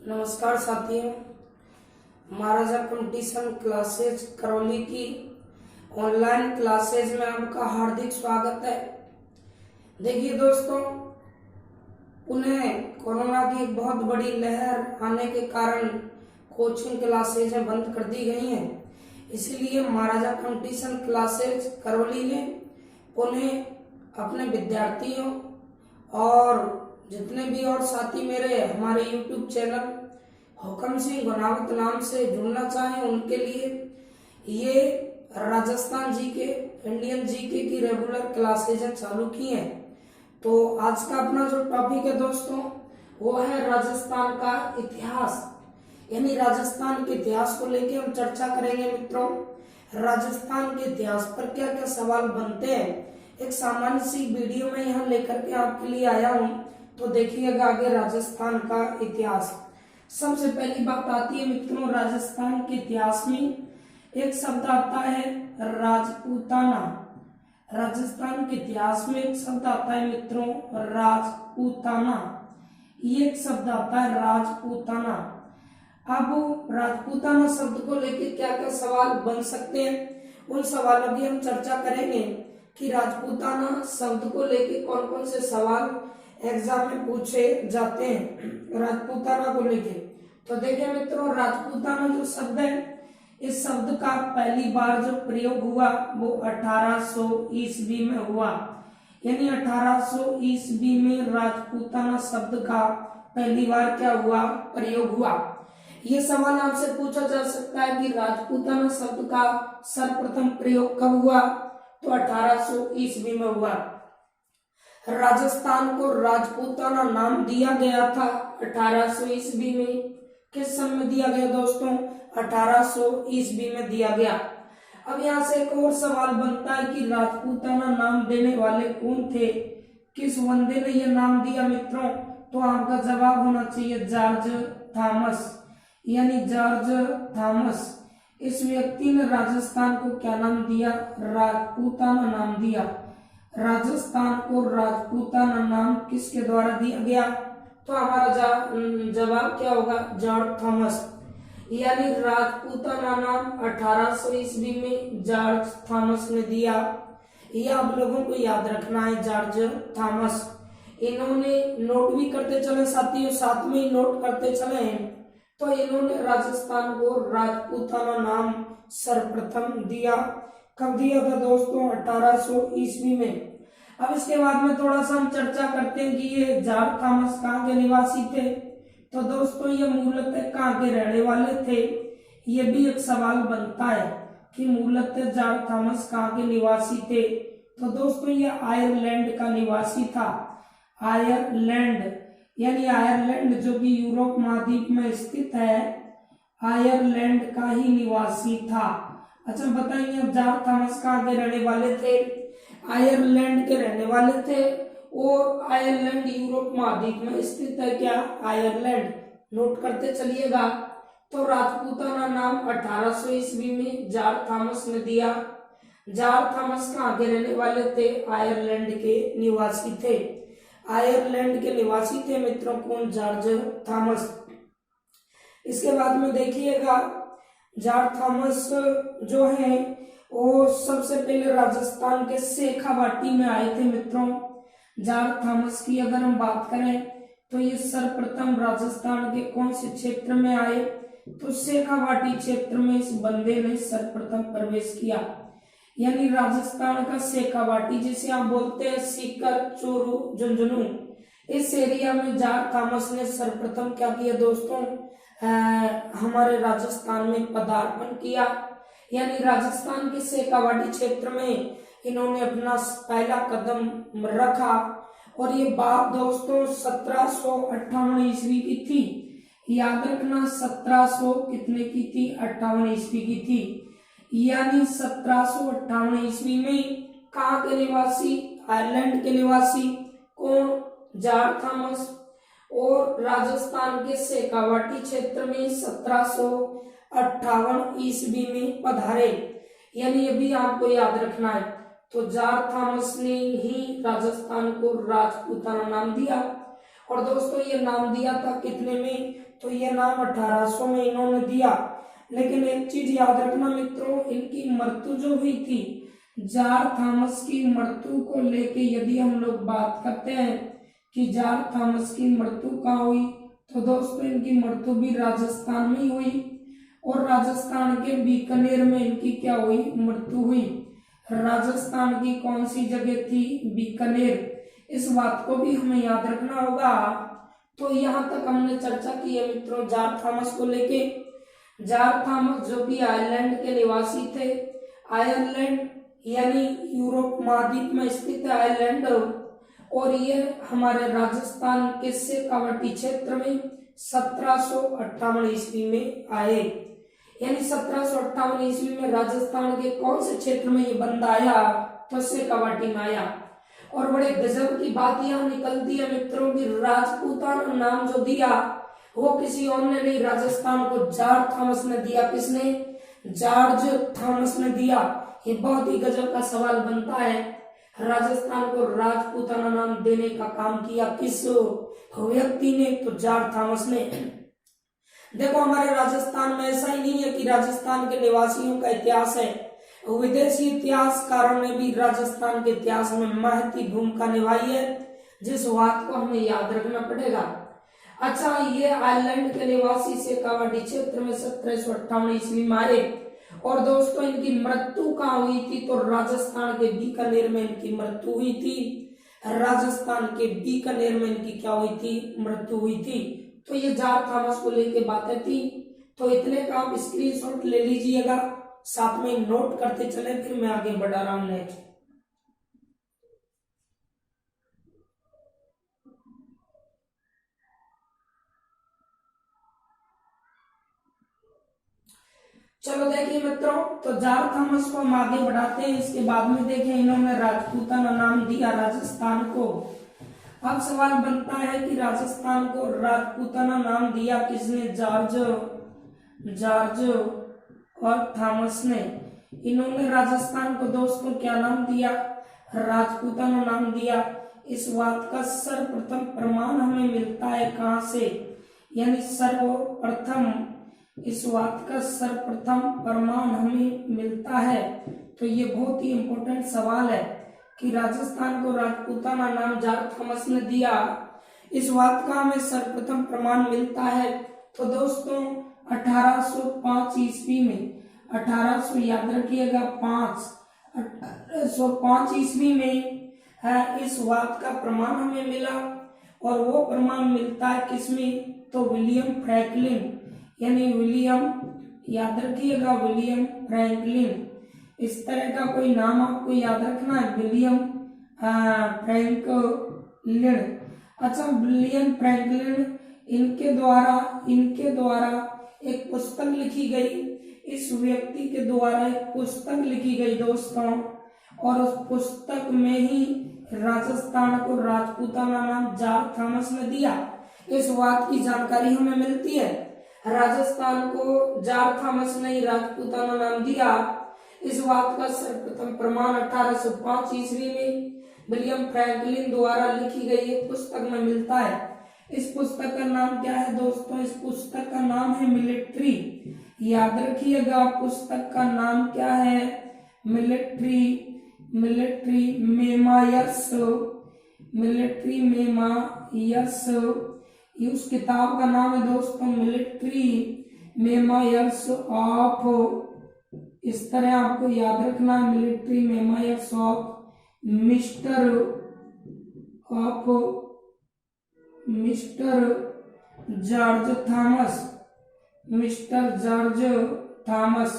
नमस्कार साथियों, महाराजा competition classes Karauli की ऑनलाइन क्लासेज में आपका हार्दिक स्वागत है। देखिए दोस्तों, उन्हें कोरोना की एक बहुत बड़ी लहर आने के कारण कोचिंग क्लासेज बंद कर दी गई हैं। इसलिए महाराजा कंपटीशन क्लासेज करौली ने उन्हें अपने विद्यार्थियों और जितने भी और साथी मेरे हमारे YouTube चैनल हुकम सिंह गुनावत नाम से जुड़ना चाहें, उनके लिए ये राजस्थान जीके, इंडियन जीके की रेगुलर क्लासेज चालू की हैं। तो आज का अपना जो टॉपिक है दोस्तों, वो है राजस्थान का इतिहास। यानी राजस्थान के इतिहास को लेकर हम चर्चा करेंगे। मित्रों, राजस्थान के इतिहास पर क्या क्या सवाल बनते हैं, एक सामान्य सी वीडियो में यहाँ लेकर के आपके लिए आया हूँ। तो देखिएगा आगे राजस्थान का इतिहास। सबसे पहली बात आती है मित्रों, राजस्थान के इतिहास में एक शब्द आता है राजपूताना। राजस्थान के इतिहास में एक शब्द आता है मित्रों राजपूताना। ये एक शब्द आता है राजपूताना। अब राजपूताना शब्द को लेकर क्या क्या सवाल बन सकते हैं, उन सवालों की हम चर्चा करेंगे कि राजपूताना शब्द को लेकर कौन कौन से सवाल एग्जाम में पूछे जाते हैं राजपूताना को लेके। तो देखिए मित्रों, राजपूताना जो शब्द है, इस शब्द का पहली बार जो प्रयोग हुआ वो 1800 ईस्वी में हुआ। यानी 1800 ईस्वी में राजपूताना शब्द का पहली बार क्या हुआ, प्रयोग हुआ। ये सवाल आपसे पूछा जा सकता है कि राजपूताना शब्द का सर्वप्रथम प्रयोग कब हुआ, तो 1800 ईस्वी में हुआ। राजस्थान को राजपूताना नाम दिया गया था 1800 ईस्वी में। किस सन में दिया गया दोस्तों, 1800 ईस्वी में दिया गया। अब यहाँ से एक और सवाल बनता है कि राजपूताना नाम देने वाले कौन थे, किस बंदे ने यह नाम दिया मित्रों, तो आपका जवाब होना चाहिए जॉर्ज थॉमस। यानी जॉर्ज थॉमस, इस व्यक्ति ने राजस्थान को क्या नाम दिया, राजपूताना नाम दिया। राजस्थान को राजपूताना नाम किसके द्वारा दिया गया, तो हमारा जवाब क्या होगा, जॉर्ज थॉमस। यानी राजपूताना नाम 1800 ईस्वी में जॉर्ज थॉमस ने दिया। यह आप लोगों को याद रखना है, जॉर्ज थॉमस। इन्होंने नोट भी करते चले साथियों, साथ में ही नोट करते चले हैं। तो इन्होंने राजस्थान को राजपूताना नाम सर्वप्रथम दिया। कब दिया था दोस्तों, 1800 ईस्वी में। अब इसके बाद में थोड़ा सा हम चर्चा करते हैं कि ये जॉर्ज थॉमस कहाँ के निवासी थे। तो दोस्तों, ये मूलतः कहाँ के रहने वाले थे, ये भी एक सवाल बनता है कि मूलतः जॉर्ज थॉमस कहाँ के निवासी थे। तो दोस्तों, ये आयरलैंड का निवासी था। आयरलैंड, यानी आयरलैंड जो कि यूरोप महाद्वीप में स्थित है, आयरलैंड का ही निवासी था। अच्छा बताइए, जॉर्ज थॉमस कहाँ के रहने वाले थे, आयरलैंड के रहने वाले थे। और आयरलैंड यूरोप महाद्वीप में स्थित है क्या, आयरलैंड। नोट करते चलिएगा। तो राजपूताना नाम 1800 ईस्वी में जॉर्ज थॉमस ने दिया। जॉर्ज थॉमस कहाँ के रहने वाले थे, आयरलैंड के निवासी थे। आयरलैंड के निवासी थे मित्रों कौन, जॉर्ज थॉमस। इसके बाद में देखिएगा, जॉर्ज थॉमस जो है वो सबसे पहले राजस्थान के शेखावाटी में आए थे मित्रों। जॉर्ज थॉमस की अगर हम बात करें तो ये सर्वप्रथम राजस्थान के कौन से क्षेत्र में आए, तो शेखावाटी क्षेत्र में इस बंदे ने सर्वप्रथम प्रवेश किया। यानी राजस्थान का शेखावाटी, जिसे आप बोलते हैं सीकर, चूरू, झुंझुनू, इस एरिया में जॉर्ज थॉमस ने सर्वप्रथम क्या किया दोस्तों, हमारे राजस्थान में पदार्पण किया। यानी राजस्थान के शेखावाटी क्षेत्र में इन्होंने अपना पहला कदम रखा। और ये बात दोस्तों 1758 ईस्वी की थी। याद रखना, 1700 कितने की थी, 58 ईस्वी की थी। यानी 1758 ईस्वी में कहाँ के निवासी, आयरलैंड के निवासी कौन, जॉर्ज थॉमस। और राजस्थान के शेखावाटी क्षेत्र में 1758 ईस्वी में पधारे। यानी ये भी आपको याद रखना है। तो जॉर्ज थॉमस ने ही राजस्थान को राजपूताना नाम दिया। और दोस्तों ये नाम दिया था कितने में, तो ये नाम 1800 में इन्होंने दिया। लेकिन एक चीज याद रखना मित्रों, इनकी मृत्यु जो हुई थी, जार थॉमस की मृत्यु को लेके यदि हम लोग बात करते हैं कि जार थॉमस की मृत्यु कहाँ हुई, तो दोस्तों इनकी मृत्यु भी राजस्थान में ही हुई। और राजस्थान के बीकानेर में इनकी क्या हुई, मृत्यु हुई। राजस्थान की कौन सी जगह थी, बीकानेर। इस बात को भी हमें याद रखना होगा। तो यहाँ तक हमने चर्चा की है मित्रों जार थॉमस को लेके। जार थॉमस जो कि आयरलैंड के निवासी थे, आयरलैंड यानी यूरोप महाद्वीप में स्थित आयरलैंड, और ये हमारे राजस्थान के शेखावाटी क्षेत्र में 1758 ईस्वी में आए। यानी 1758 ईस्वी में राजस्थान के कौन से क्षेत्र में ये बंदा आया, तो शेखावाटी में आया। और बड़े गजब की बात यहाँ निकलती है मित्रों की राजपूताना नाम जो दिया वो किसी और ने नहीं, राजस्थान को जॉर्ज थॉमस ने दिया। किसने, जॉर्ज थॉमस ने दिया। ये बहुत ही गजब का सवाल बनता है, राजस्थान को राजपूताना नाम देने का काम किया किस व्यक्ति ने, तो जॉर्ज थॉमस ने। देखो हमारे राजस्थान में ऐसा ही नहीं है कि राजस्थान के निवासियों का इतिहास है, विदेशी इतिहासकारों ने भी राजस्थान के इतिहास में महती भूमिका निभाई है, जिस बात को हमें याद रखना पड़ेगा। अच्छा, ये आयरलैंड के निवासी शेखावाटी क्षेत्र में 1758 ईस्वी में आए। और दोस्तों इनकी मृत्यु कहाँ हुई थी, तो राजस्थान के बीकानेर में इनकी मृत्यु हुई थी। राजस्थान के बीकानेर में इनकी क्या हुई थी, मृत्यु हुई थी। तो ये जॉर्ज थॉमस को लेके बातें थी। तो इतने का आप स्क्रीनशॉट ले लीजिएगा, साथ में नोट करते चले, फिर मैं आगे बढ़ा रहा हूं नेक्स्ट। चलो देखिए मित्रों, तो जॉर्ज थॉमस को हम आगे बढ़ाते हैं। इसके बाद में देखें इन्होंने राजपूताना नाम दिया राजस्थान को। अब सवाल बनता है कि राजस्थान को राजपूताना नाम दिया किसने, जॉर्ज और थॉमस ने। इन्होंने राजस्थान को दोस्तों क्या नाम दिया, राजपूताना नाम दिया। इस बात का सर्वप्रथम प्रमाण हमें मिलता है कहां से, यानी सर्वप्रथम इस बात का सर्वप्रथम प्रमाण हमें मिलता है। तो ये बहुत ही इंपॉर्टेंट सवाल है कि राजस्थान को राजपूताना नाम जॉर्ज थॉमस ने दिया, इस बात का हमें सर्वप्रथम प्रमाण मिलता है। तो दोस्तों 1805 ईस्वी में, 1800 याद रखिएगा 1805 ईस्वी में इस बात का प्रमाण हमें मिला। और वो प्रमाण मिलता है किसमें, तो विलियम फ्रैंकलिन, यानी विलियम, याद रखिएगा विलियम फ्रैंकलिन। इस तरह का कोई नाम आपको याद रखना है, विलियम फ्रैंकलिन। अच्छा, विलियम फ्रैंकलिन, इनके द्वारा एक पुस्तक लिखी गई, इस व्यक्ति के द्वारा एक पुस्तक लिखी गई दोस्तों। और उस पुस्तक में ही राजस्थान को राजपूताना नाम जॉर्ज थॉमस ने दिया, इस बात की जानकारी हमें मिलती है। राजस्थान को जॉर्ज थॉमस ने राजपूताना नाम दिया, इस बात का सर्वप्रथम प्रमाण 1805 ईस्वी में विलियम फ्रैंकलिन द्वारा लिखी गई एक पुस्तक में मिलता है। इस पुस्तक का नाम क्या है दोस्तों, इस पुस्तक का नाम है मिलिट्री। याद रखिएगा पुस्तक का नाम क्या है, मिलिट्री मेमायर्स, मिलिट्री मेमायर्स। उस किताब का नाम है दोस्तों मिलिट्री मेमायर्स ऑफ, इस तरह आपको याद रखना है, military memoirs of mister George Thomas, mister George Thomas.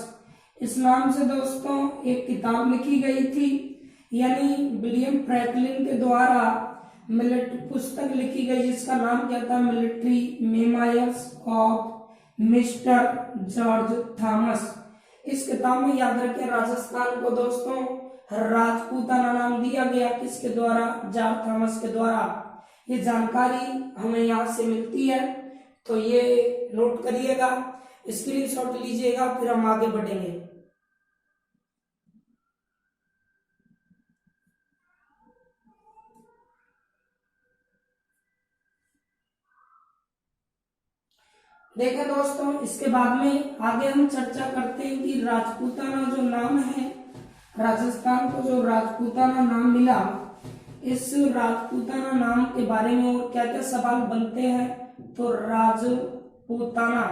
इस नाम से दोस्तों एक किताब लिखी गई थी, यानी विलियम फ्रैंकलिन के द्वारा पुस्तक लिखी गई, जिसका नाम क्या था, military memoirs of mister George Thomas. इस किताब में याद रखें राजस्थान को दोस्तों राजपूताना नाम दिया गया, किसके द्वारा, जॉर्ज थॉमस के द्वारा। ये जानकारी हमें यहाँ से मिलती है, तो ये नोट करिएगा, स्क्रीनशॉट लीजिएगा, फिर हम आगे बढ़ेंगे। देखें दोस्तों, इसके बाद में आगे हम चर्चा करते हैं कि राजपूताना जो नाम है, राजस्थान को जो राजपूताना नाम मिला, इस राजपूताना नाम के बारे में और क्या क्या सवाल बनते हैं। तो राजपूताना,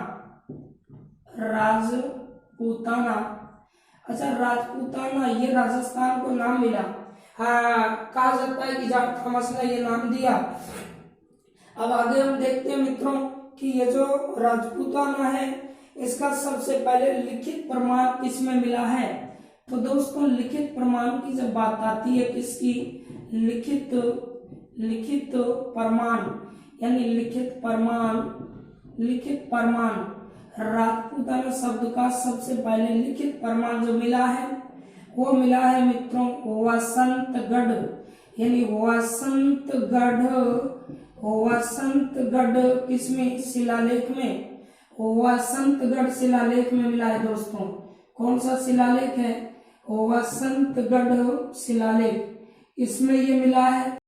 राजपूताना, अच्छा राजपूताना ये राजस्थान को नाम मिला। हाँ, कहा जाता है कि जॉर्ज थॉमस ने ये नाम दिया। अब आगे हम देखते हैं मित्रों कि ये जो राजपूताना है, इसका सबसे पहले लिखित प्रमाण किसमें मिला है। तो दोस्तों, लिखित प्रमाण की जब बात आती है, किसकी, लिखित प्रमाण, यानी लिखित प्रमाण, राजपूताना शब्द का सबसे पहले लिखित प्रमाण जो मिला है, वो मिला है मित्रों वसंतगढ़, यानी वसंतगढ़ किसमें, शिलालेख में, वसंतगढ़ शिलालेख में मिला है दोस्तों। कौन सा शिलालेख है, वसंतगढ़ शिलालेख, इसमें ये मिला है।